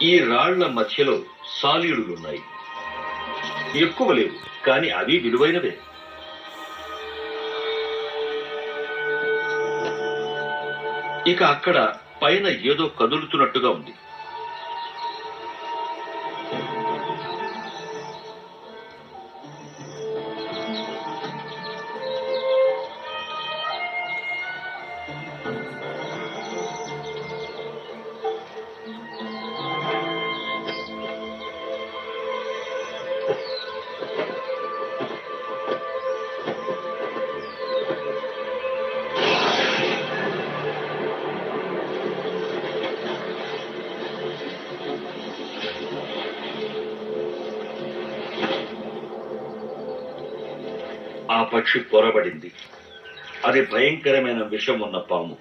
ఈ రాళ్ల మధ్యలో సాలీడులున్నాయి. ఎక్కువ లేవు, కానీ అవి విలువైనవే. ఇక అక్కడ పైన ఏదో కదులుతున్నట్టుగా ఉంది. ఆ పక్షి పొరబడింది. అది భయంకరమైన విషం ఉన్న పాము.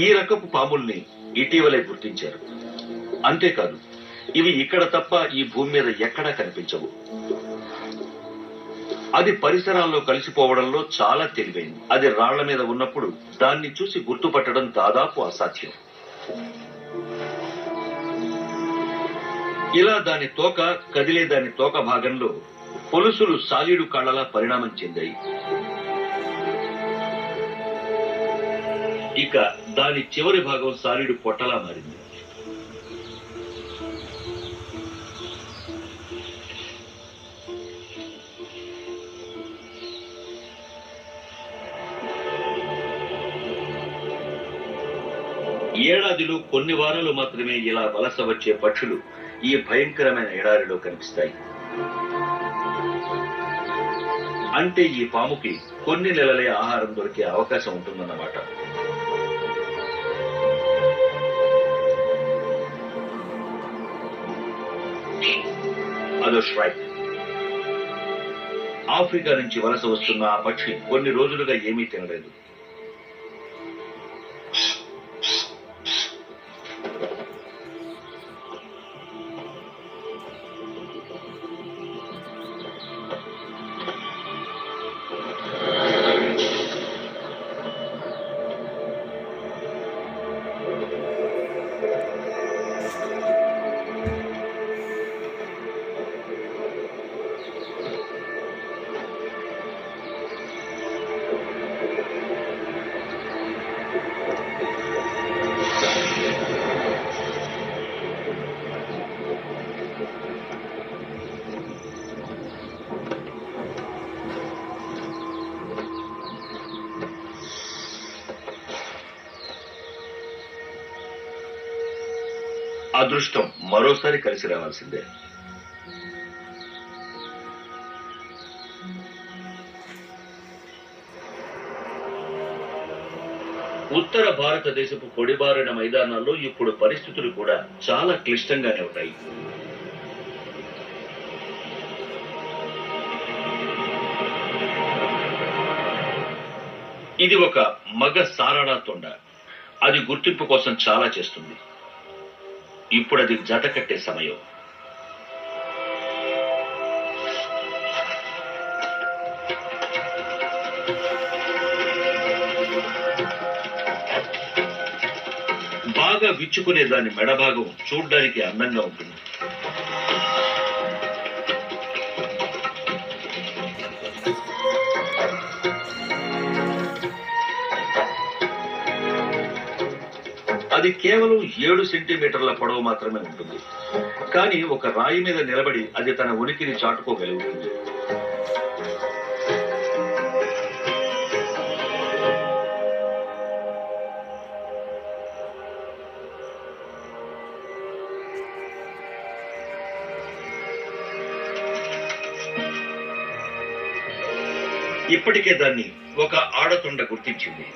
ఈ రకపు పాముల్ని ఇటీవలే గుర్తించారు. అంతేకాదు, ఇవి ఇక్కడ తప్ప ఈ భూమి మీద ఎక్కడా కనిపించవు. అది పరిసరాల్లో కలిసిపోవడంలో చాలా తెలివైంది. అది రాళ్ల మీద ఉన్నప్పుడు దాన్ని చూసి గుర్తుపట్టడం దాదాపు అసాధ్యం. ఇలా దాని తోక కదిలే దాని తోక భాగంలో పొలుసులు సాలీడు కాళ్లలా పరిణామం చెందాయి. ఇక దాని చివరి భాగం సాలీడు పొట్టలా మారింది. ఏడాదిలో కొన్ని వారాలు మాత్రమే ఇలా వలస వచ్చే పక్షులు ఈ భయంకరమైన ఎడారిలో కనిపిస్తాయి. అంటే ఈ పాముకి కొన్ని నెలలే ఆహారం దొరికే అవకాశం ఉంటుందన్నమాట. అదో ష్రైక్. ఆఫ్రికా నుంచి వలస వస్తున్న ఆ పక్షి కొన్ని రోజులుగా ఏమీ తినలేదు. అదృష్టం మరోసారి కలిసి రావాల్సిందే. ఉత్తర భారతదేశపు పొడిబారిన మైదానాల్లో ఇప్పుడు పరిస్థితులు కూడా చాలా క్లిష్టంగానే ఉంటాయి. ఇది ఒక మగ సారాడా తొండ. అది గుర్తింపు కోసం చాలా చేస్తుంది. ఇప్పుడు అది జత కట్టే సమయం. బాగా విచ్చుకునే దాని మెడభాగం చూడ్డానికి అందంగా ఉంటుంది. అది కేవలం 7 సెంటీమీటర్ల పొడవు మాత్రమే ఉంటుంది. కానీ ఒక రాయి మీద నిలబడి అది తన ఉనికిని చాటుకోగలుగుతుంది. ఇప్పటికే దాన్ని ఒక ఆడతొండ గుర్తించింది.